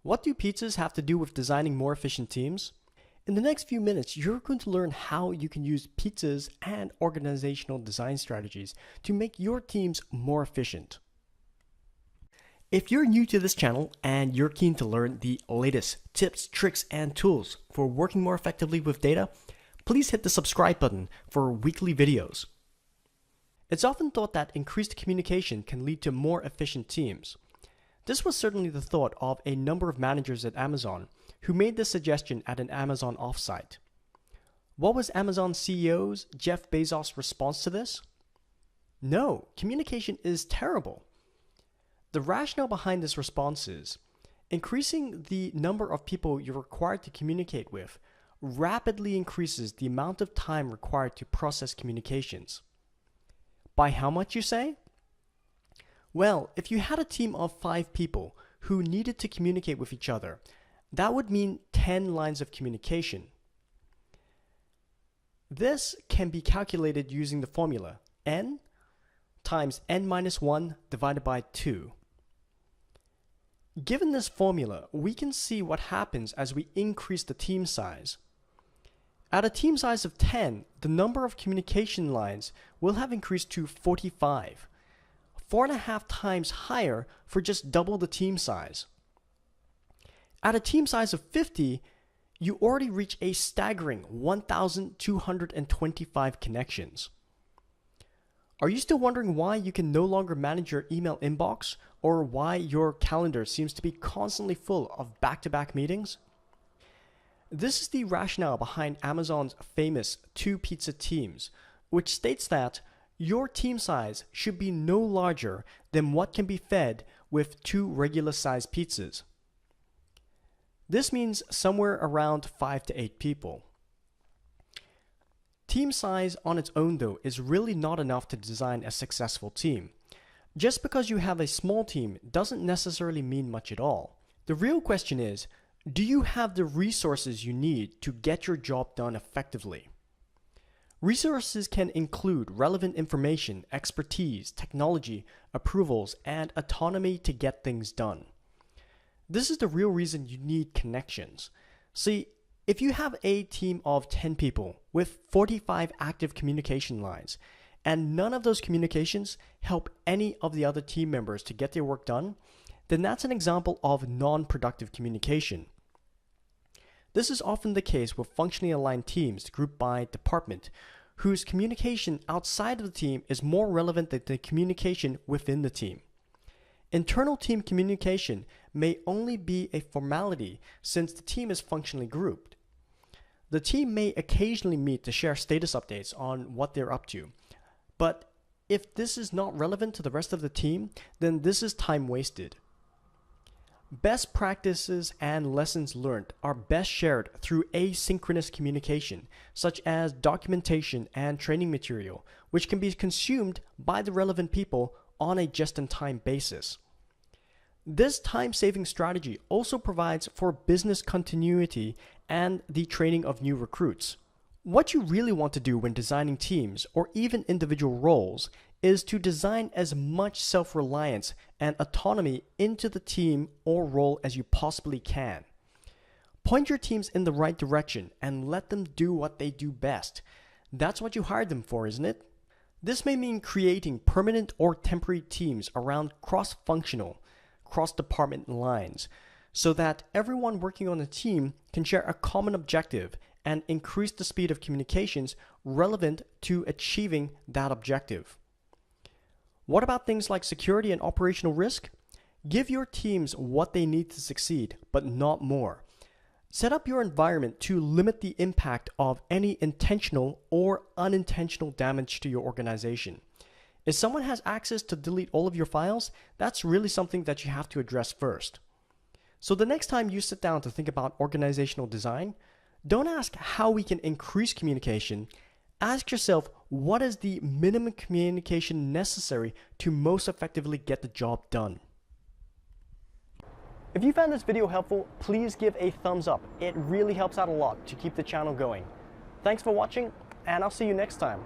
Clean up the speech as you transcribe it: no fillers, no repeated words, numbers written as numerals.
What do pizzas have to do with designing more efficient teams? In the next few minutes, you're going to learn how you can use pizzas and organizational design strategies to make your teams more efficient. If you're new to this channel and you're keen to learn the latest tips, tricks, and tools for working more effectively with data, please hit the subscribe button for weekly videos. It's often thought that increased communication can lead to more efficient teams. This was certainly the thought of a number of managers at Amazon who made this suggestion at an Amazon offsite. What was Amazon CEO's Jeff Bezos' response to this? No, communication is terrible. The rationale behind this response is increasing the number of people you're required to communicate with rapidly increases the amount of time required to process communications. By how much, you say? Well, if you had a team of 5 people who needed to communicate with each other, that would mean 10 lines of communication. This can be calculated using the formula n times n minus 1 divided by 2. Given this formula, we can see what happens as we increase the team size. At a team size of 10, the number of communication lines will have increased to 45. 4.5 times higher for just double the team size. At a team size of 50, you already reach a staggering 1,225 connections. Are you still wondering why you can no longer manage your email inbox or why your calendar seems to be constantly full of back-to-back meetings? This is the rationale behind Amazon's famous 2 pizza teams, which states that your team size should be no larger than what can be fed with 2 regular-sized pizzas. This means somewhere around 5 to 8 people. Team size on its own, though, is really not enough to design a successful team. Just because you have a small team doesn't necessarily mean much at all. The real question is, do you have the resources you need to get your job done effectively? Resources can include relevant information, expertise, technology, approvals, and autonomy to get things done. This is the real reason you need connections. See, if you have a team of 10 people with 45 active communication lines, and none of those communications help any of the other team members to get their work done, then that's an example of non-productive communication. This is often the case with functionally aligned teams grouped by department, whose communication outside of the team is more relevant than the communication within the team. Internal team communication may only be a formality since the team is functionally grouped. The team may occasionally meet to share status updates on what they're up to, but if this is not relevant to the rest of the team, then this is time wasted. Best practices and lessons learned are best shared through asynchronous communication, such as documentation and training material, which can be consumed by the relevant people on a just-in-time basis. This time-saving strategy also provides for business continuity and the training of new recruits. What you really want to do when designing teams or even individual roles is to design as much self-reliance and autonomy into the team or role as you possibly can. Point your teams in the right direction and let them do what they do best. That's what you hired them for, isn't it? This may mean creating permanent or temporary teams around cross-functional, cross-department lines so that everyone working on the team can share a common objective and increase the speed of communications relevant to achieving that objective. What about things like security and operational risk? Give your teams what they need to succeed, but not more. Set up your environment to limit the impact of any intentional or unintentional damage to your organization. If someone has access to delete all of your files, that's really something that you have to address first. So the next time you sit down to think about organizational design, don't ask how we can increase communication. Ask yourself, what is the minimum communication necessary to most effectively get the job done? If you found this video helpful, please give a thumbs up. It really helps out a lot to keep the channel going. Thanks for watching, and I'll see you next time.